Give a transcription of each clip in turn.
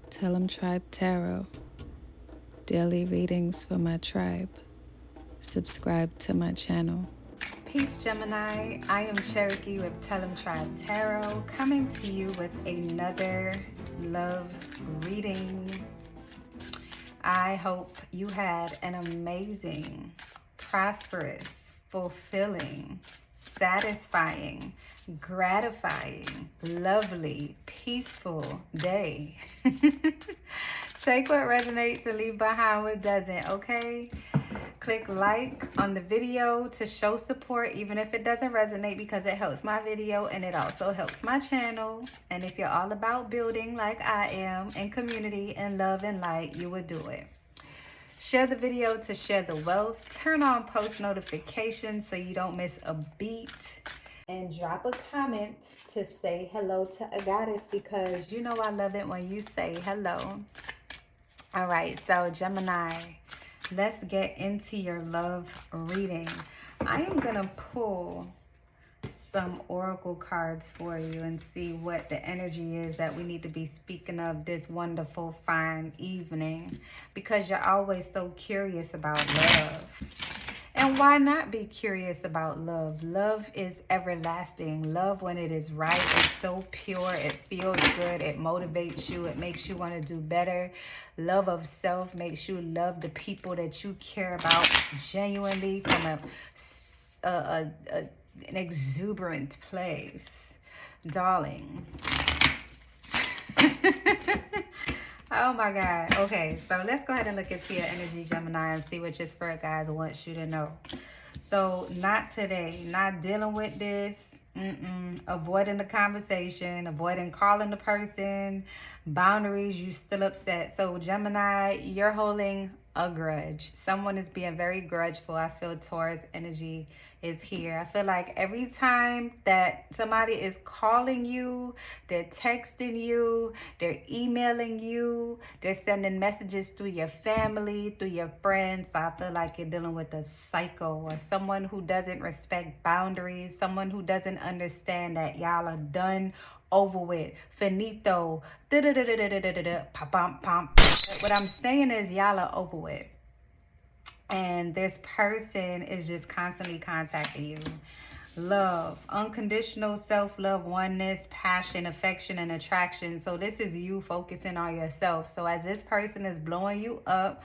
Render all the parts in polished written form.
Tell 'em Tribe Tarot. Daily readings for my tribe. Subscribe to my channel. Peace, Gemini. I am Cherokee with Tell 'em Tribe Tarot, coming to you with another love reading. I hope you had an amazing, prosperous, fulfilling, satisfying, gratifying, lovely, peaceful day. Take what resonates and leave behind what doesn't, okay? Click like on the video to show support, even if it doesn't resonate, because it helps my video and it also helps my channel. And if you're all about building like I am, and community and love and light, you would do it. Share the video to share the wealth. Turn on post notifications so you don't miss a beat. And drop a comment to say hello to a goddess, because you know I love it when you say hello. All right, so Gemini, let's get into your love reading. I am going to pull some oracle cards for you and see what the energy is that we need to be speaking of this wonderful, fine evening, because you're always so curious about love. And why not be curious about love? Love is everlasting. Love, when it is right, is so pure. It feels good. It motivates you. It makes you want to do better. Love of self makes you love the people that you care about genuinely from an exuberant place. Darling. Oh my God. Okay, so let's go ahead and look into your energy, Gemini, and see what your spirit guides wants you to know. So not today, not dealing with this, avoiding the conversation, avoiding calling the person, boundaries, you still upset. So Gemini, you're holding a grudge. Someone is being very grudgeful. I feel Taurus energy is here. I feel like every time that somebody is calling you, they're texting you, they're emailing you, they're sending messages through your family, through your friends. So I feel like you're dealing with a psycho or someone who doesn't respect boundaries, someone who doesn't understand that y'all are done, over with, finito, pom. What I'm saying is y'all are over with. And this person is just constantly contacting you. Love, unconditional self-love, oneness, passion, affection, and attraction. So this is you focusing on yourself. So as this person is blowing you up,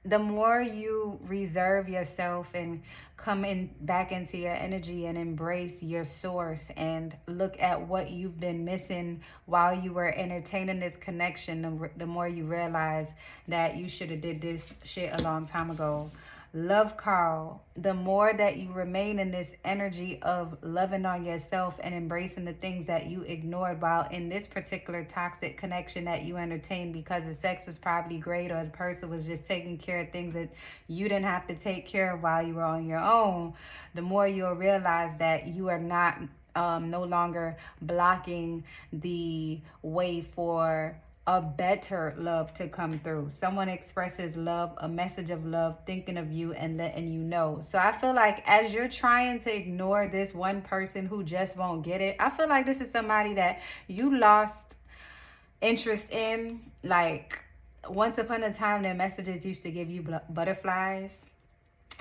the more you reserve yourself and come in back into your energy and embrace your source and look at what you've been missing while you were entertaining this connection, the more you realize that you should have did this shit a long time ago. Love call, the more that you remain in this energy of loving on yourself and embracing the things that you ignored while in this particular toxic connection that you entertained, because the sex was probably great or the person was just taking care of things that you didn't have to take care of while you were on your own, the more you'll realize that you are not no longer blocking the way for a better love to come through. Someone expresses love, a message of love, thinking of you and letting you know. So I feel like as you're trying to ignore this one person who just won't get it, I feel like this is somebody that you lost interest in. Like once upon a time, their messages used to give you butterflies.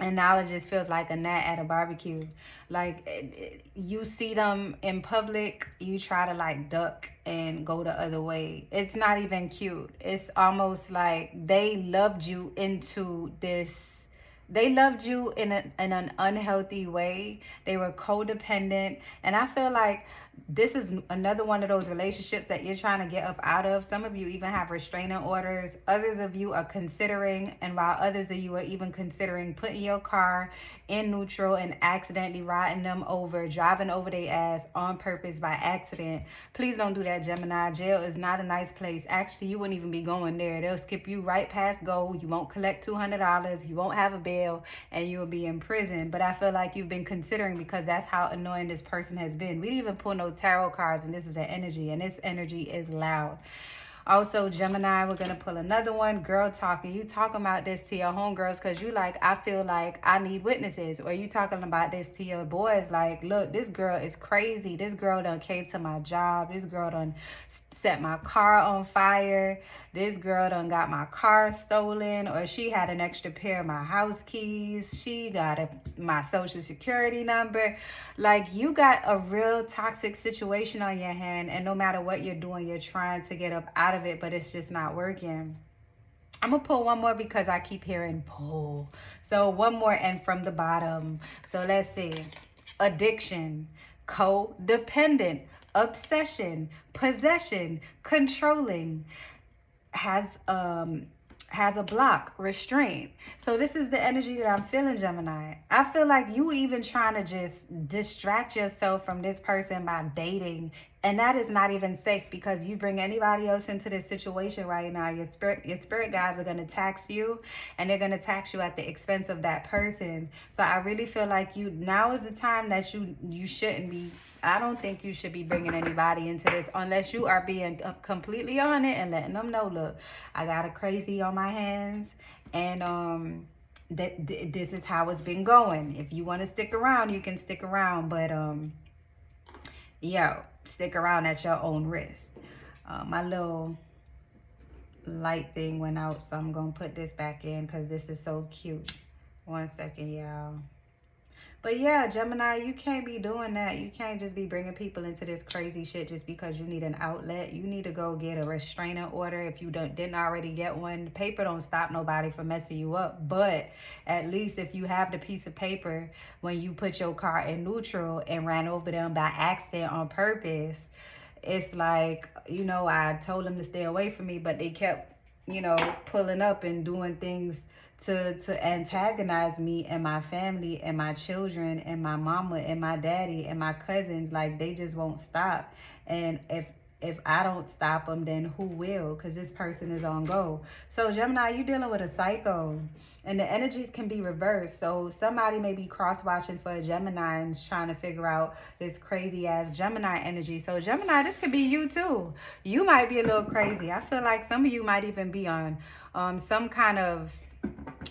And now it just feels like a gnat at a barbecue. Like you see them in public, you try to like duck and go the other way. It's not even cute. It's almost like they loved you into this. They loved you in an unhealthy way. They were codependent. And I feel like this is another one of those relationships that you're trying to get up out of. Some of you even have restraining orders. Others of you are considering, and while others of you are even considering putting your car in neutral and accidentally riding them over, driving over their ass on purpose by accident. Please don't do that, Gemini. Jail is not a nice place. Actually, you wouldn't even be going there. They'll skip you right past go. You won't collect $200. You won't have a bail, and you'll be in prison. But I feel like you've been considering, because that's how annoying this person has been. We didn't even pull no tarot cards, and this is an energy, and this energy is loud. Also, Gemini, we're going to pull another one. Girl talking. You talking about this to your homegirls because you like, I feel like I need witnesses. Or you talking about this to your boys like, look, this girl is crazy. This girl done came to my job. This girl done set my car on fire. This girl done got my car stolen. Or she had an extra pair of my house keys. She got my social security number. Like, you got a real toxic situation on your hand, and no matter what you're doing, you're trying to get up out of it, but it's just not working. I'm gonna pull one more because I keep hearing pull. So one more, and from the bottom. So let's see. Addiction, codependent, obsession, possession, controlling, has a block, restraint. So this is the energy that I'm feeling, Gemini. I feel like you even trying to just distract yourself from this person by dating. And that is not even safe, because you bring anybody else into this situation right now, your spirit guides are going to tax you, and they're going to tax you at the expense of that person. So I really feel like now is the time that you shouldn't be. I don't think you should be bringing anybody into this unless you are being completely on it and letting them know, look, I got a crazy on my hands, and this is how it's been going. If you want to stick around, you can stick around, but stick around at your own risk. My little light thing went out, so I'm gonna put this back in because this is so cute. 1 second, y'all. But yeah, Gemini, you can't be doing that. You can't just be bringing people into this crazy shit just because you need an outlet. You need to go get a restraining order if you didn't already get one. The paper don't stop nobody from messing you up. But at least if you have the piece of paper when you put your car in neutral and ran over them by accident on purpose, it's like, I told them to stay away from me, but they kept, pulling up and doing things to antagonize me and my family and my children and my mama and my daddy and my cousins. Like, they just won't stop. And if I don't stop them, then who will? Because this person is on go. So Gemini, you dealing with a psycho, and the energies can be reversed. So somebody may be cross-watching for a Gemini and trying to figure out this crazy ass Gemini energy. So Gemini, this could be you too. You might be a little crazy. I feel like some of you might even be on some kind of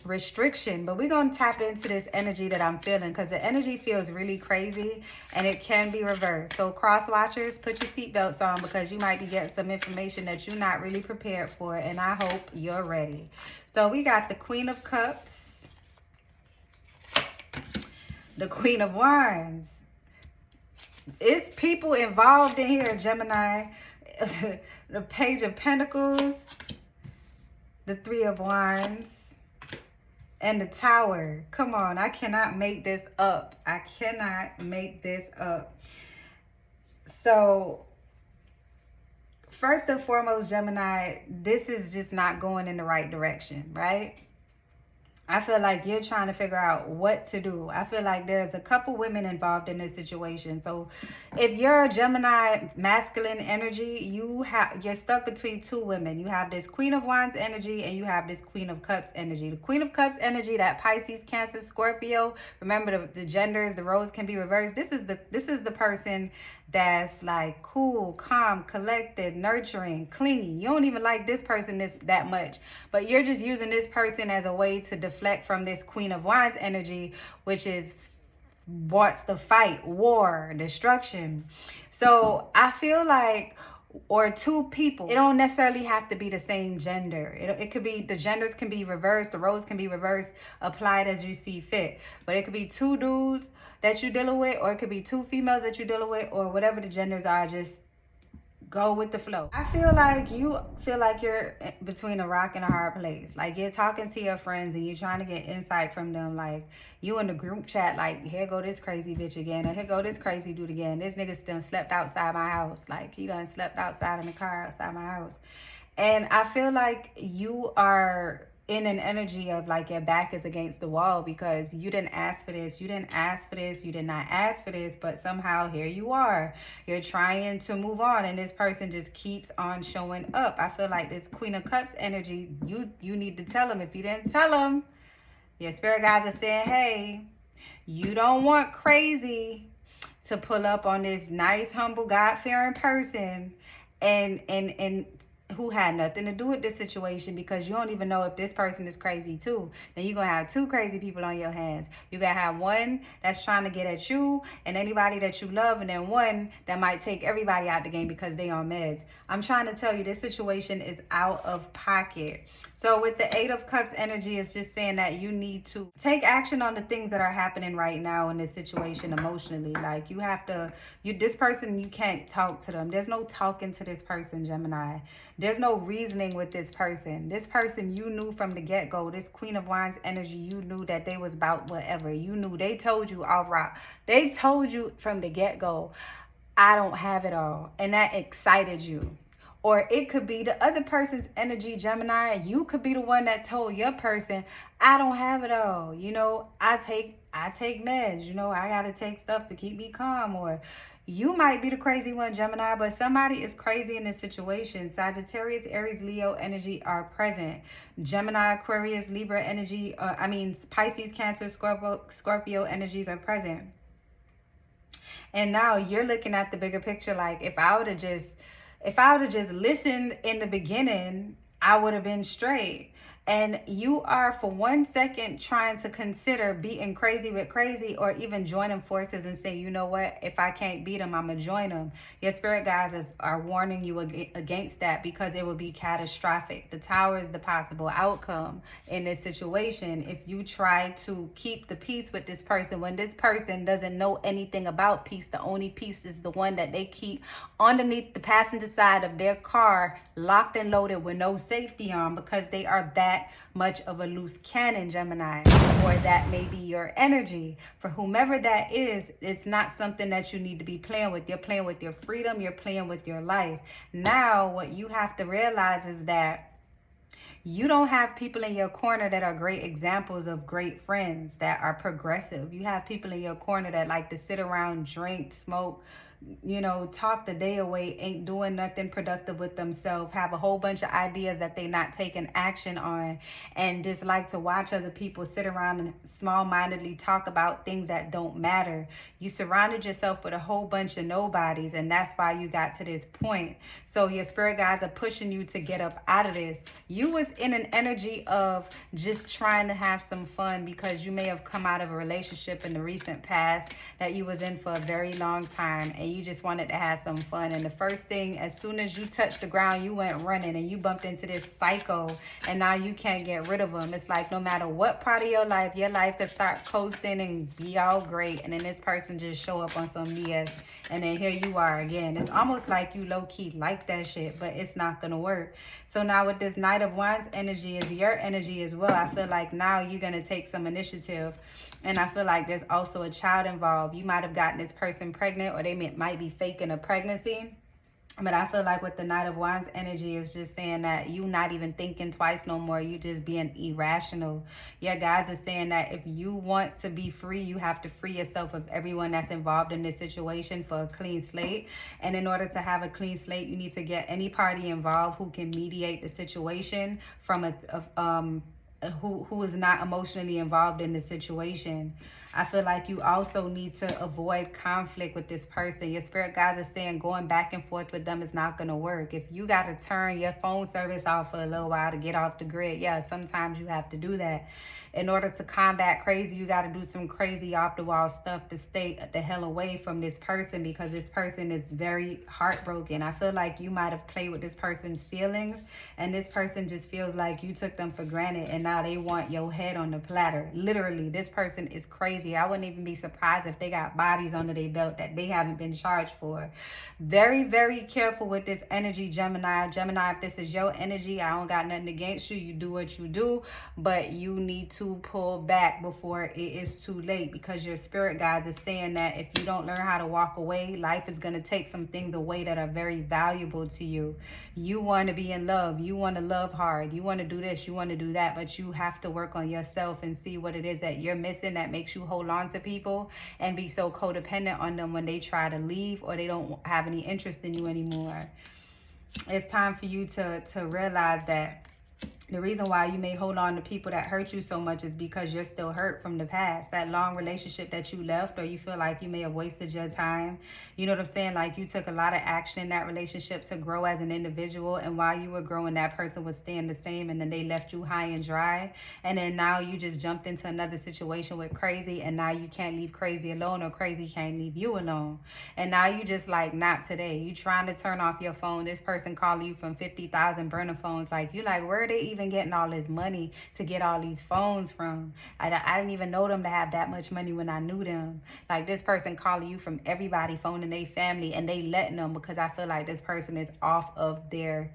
restriction, but we're going to tap into this energy that I'm feeling, because the energy feels really crazy and it can be reversed. So cross watchers, put your seatbelts on, because you might be getting some information that you're not really prepared for, and I hope you're ready. So we got the Queen of Cups, the Queen of Wands. It's people involved in here, Gemini. The Page of Pentacles, the Three of Wands, and the Tower. Come on, I cannot make this up. I cannot make this up. So, first and foremost, Gemini, this is just not going in the right direction, right? I feel like you're trying to figure out what to do. I feel like there's a couple women involved in this situation. So if you're a Gemini masculine energy, you're stuck between two women. You have this Queen of Wands energy and you have this Queen of Cups energy. The Queen of Cups energy, that Pisces, Cancer, Scorpio. Remember, the genders, the roles can be reversed. This is the person that's like cool, calm, collected, nurturing, clingy. You don't even like this person that much, but you're just using this person as a way to deflect from this Queen of Wands energy, which wants to fight, war, destruction. So I feel like, or two people, it don't necessarily have to be the same gender. It could be, the genders can be reversed, the roles can be reversed, applied as you see fit. But it could be two dudes that you're dealing with, or it could be two females that you're dealing with, or whatever the genders are. Just go with the flow. I feel like you're between a rock and a hard place. Like, you're talking to your friends and you're trying to get insight from them. Like, you in the group chat, like, here go this crazy bitch again, or here go this crazy dude again. This nigga done slept outside my house. Like, he done slept outside in the car outside my house. And I feel like you are in an energy of like your back is against the wall, because you didn't ask for this, you didn't ask for this, you did not ask for this, but somehow here you are. You're trying to move on, and this person just keeps on showing up. I feel like this Queen of Cups energy, you need to tell them. If you didn't tell them, your spirit guides are saying, hey, you don't want crazy to pull up on this nice, humble, God-fearing person and who had nothing to do with this situation, because you don't even know if this person is crazy too. Then you're gonna have two crazy people on your hands. You're gonna have one that's trying to get at you and anybody that you love, and then one that might take everybody out the game because they on meds. I'm trying to tell you, this situation is out of pocket. So with the Eight of Cups energy, it's just saying that you need to take action on the things that are happening right now in this situation emotionally. Like you have to, this person, you can't talk to them. There's no talking to this person, Gemini. There's no reasoning with this person. This person, you knew from the get-go. This Queen of Wands energy, you knew that they was about whatever. You knew, they told you, all right. They told you from the get-go, I don't have it all. And that excited you. Or it could be the other person's energy, Gemini. You could be the one that told your person, I don't have it all. You know, I take meds. You know, I got to take stuff to keep me calm. Or you might be the crazy one, Gemini, but somebody is crazy in this situation. Sagittarius, Aries, Leo energy are present. Gemini, Aquarius, Libra energy, Pisces, Cancer, Scorpio energies are present. And now you're looking at the bigger picture. Like if I would have just listened in the beginning, I would have been straight. And you are for 1 second trying to consider beating crazy with crazy, or even joining forces and say, you know what, if I can't beat them, I'm going to join them. Your spirit guides are warning you against that, because it would be catastrophic. The Tower is the possible outcome in this situation. If you try to keep the peace with this person, when this person doesn't know anything about peace, the only peace is the one that they keep underneath the passenger side of their car, locked and loaded with no safety on, because they are that much of a loose cannon, Gemini. Or that may be your energy. For whomever that is, it's not something that you need to be playing with. You're playing with your freedom. You're playing with your life. Now, what you have to realize is that you don't have people in your corner that are great examples of great friends that are progressive. You have people in your corner that like to sit around, drink, smoke, you know, talk the day away, ain't doing nothing productive with themselves, have a whole bunch of ideas that they not taking action on, and just like to watch other people sit around and small-mindedly talk about things that don't matter. You surrounded yourself with a whole bunch of nobodies, and that's why you got to this point. So your spirit guides are pushing you to get up out of this. You was in an energy of just trying to have some fun, because you may have come out of a relationship in the recent past that you was in for a very long time, and you just wanted to have some fun. And the first thing, as soon as you touched the ground, you went running and you bumped into this psycho, and now you can't get rid of him. It's like no matter what part of your life could start coasting and be all great, and then this person just show up on some BS, and then here you are again. It's almost like you low-key like that shit, but it's not gonna work. So now with this Knight of Wands energy is your energy as well. I feel like now you're gonna take some initiative, and I feel like there's also a child involved. You might have gotten this person pregnant, or they might be faking a pregnancy. But I feel like with the Knight of Wands energy is just saying that you not even thinking twice no more. You just being irrational. Your guides are saying that if you want to be free, you have to free yourself of everyone that's involved in this situation for a clean slate. And in order to have a clean slate, you need to get any party involved who can mediate the situation from who is not emotionally involved in the situation. I feel like you also need to avoid conflict with this person. Your spirit guides are saying going back and forth with them is not going to work. If you got to turn your phone service off for a little while to get off the grid, yeah, sometimes you have to do that. In order to combat crazy, you got to do some crazy off-the-wall stuff to stay the hell away from this person, because this person is very heartbroken. I feel like you might have played with this person's feelings, and this person just feels like you took them for granted, and now they want your head on the platter. Literally, this person is crazy. I wouldn't even be surprised if they got bodies under their belt that they haven't been charged for. Very, very careful with this energy, Gemini. Gemini, if this is your energy, I don't got nothing against you. You do what you do, but you need to pull back before it is too late, because your spirit guides is saying that if you don't learn how to walk away, life is going to take some things away that are very valuable to you. You want to be in love. You want to love hard. You want to do this. You want to do that, but you have to work on yourself and see what it is that you're missing that makes you hold on to people and be so codependent on them when they try to leave or they don't have any interest in you anymore. It's time for you to realize that The reason why you may hold on to people that hurt you so much is because you're still hurt from the past. That long relationship that you left, or you feel like you may have wasted your time. You know what I'm saying? Like you took a lot of action in that relationship to grow as an individual. And while you were growing, that person was staying the same. And then they left you high and dry. And then now you just jumped into another situation with crazy. And now you can't leave crazy alone, or crazy can't leave you alone. And now you just like, not today. You trying to turn off your phone. This person calling you from 50,000 burner phones. Like you like, where are they even getting all this money to get all these phones from? I didn't even know them to have that much money when I knew them. Like this person calling you from everybody phoning their family, and they letting them, because I feel like this person is off of their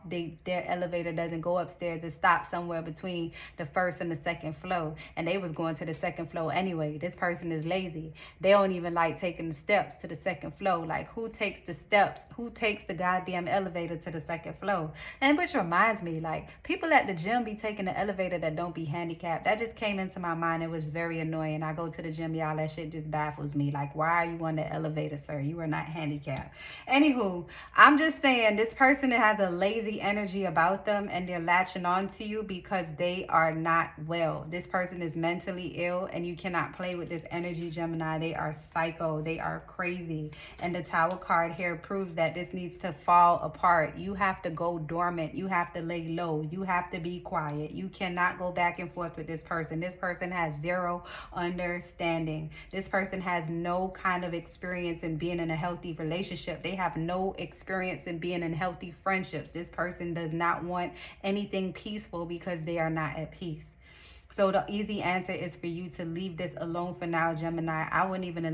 their elevator doesn't go upstairs. It stops somewhere between the first and the second floor, and they was going to the second floor anyway. This person is lazy. They don't even like taking the steps to the second floor. Like who takes the steps? Who takes the goddamn elevator to the second floor? And which reminds me, like people at the gym be taking the elevator that don't be handicapped. That just came into my mind. It was very annoying. I go to the gym, y'all, that shit just baffles me. Like, why are you on the elevator, sir? You are not handicapped. Anywho, I'm just saying this person that has a lazy energy about them, and they're latching on to you because they are not well. This person is mentally ill, and you cannot play with this energy, Gemini. They are psycho. They are crazy. And the Tower card here proves that this needs to fall apart. You have to go dormant. You have to lay low. You have to be quiet. You cannot go back and forth with this person. This person has zero understanding. This person has no kind of experience in being in a healthy relationship. They have no experience in being in healthy friendships. This person does not want anything peaceful because they are not at peace. So the easy answer is for you to leave this alone for now, Gemini. I wouldn't even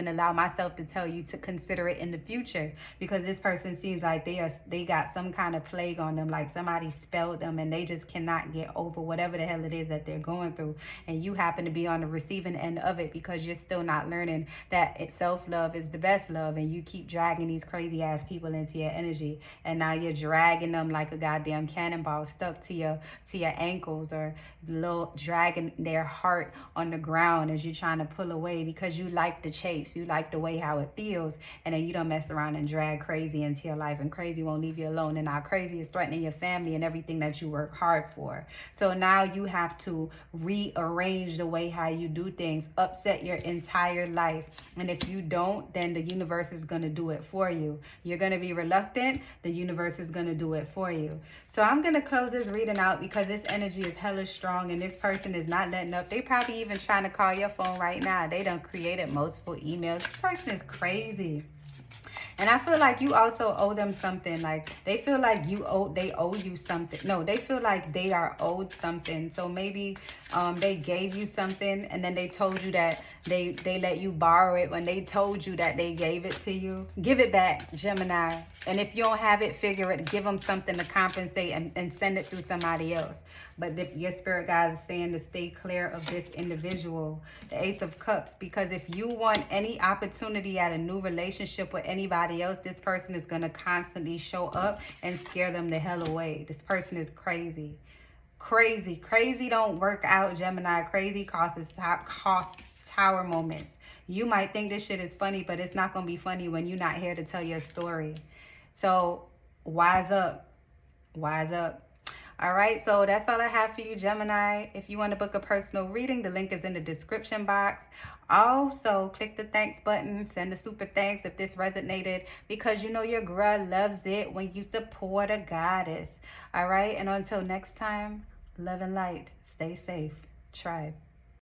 allow myself to tell you to consider it in the future, because this person seems like they got some kind of plague on them, like somebody spelled them, and they just cannot get over whatever the hell it is that they're going through. And you happen to be on the receiving end of it because you're still not learning that self-love is the best love, and you keep dragging these crazy ass people into your energy, and now you're dragging them like a goddamn cannonball stuck to your ankles, or little dragging their heart on the ground as you're trying to pull away because you like the chase. You like the way how it feels, and then you don't mess around and drag crazy into your life, and crazy won't leave you alone. And now crazy is threatening your family and everything that you work hard for. So now you have to rearrange the way how you do things, upset your entire life. And if you don't, then the universe is going to do it for you. You're going to be reluctant. The universe is going to do it for you. So I'm going to close this reading out because this energy is hella strong, and this person is not letting up. They probably even trying to call your phone right now. They done created multiple emails. This person is crazy. And I feel like you also owe them something. Like they feel like they owe you something. No, they feel like they are owed something. So maybe they gave you something, and then they told you that they let you borrow it when they told you that they gave it to you. Give it back, Gemini. And if you don't have it, figure it. Give them something to compensate, and send it through somebody else. But if your spirit guides is saying to stay clear of this individual, the Ace of Cups, because if you want any opportunity at a new relationship with anybody else, this person is going to constantly show up and scare them the hell away. This person is crazy. Crazy don't work out, Gemini. Crazy costs tower moments. You might think this shit is funny, but it's not going to be funny when you're not here to tell your story. So wise up. Wise up. All right, so that's all I have for you, Gemini. If you want to book a personal reading, the link is in the description box. Also, click the thanks button, send a super thanks if this resonated, because you know your girl loves it when you support a goddess. All right, and until next time, love and light. Stay safe. Tribe.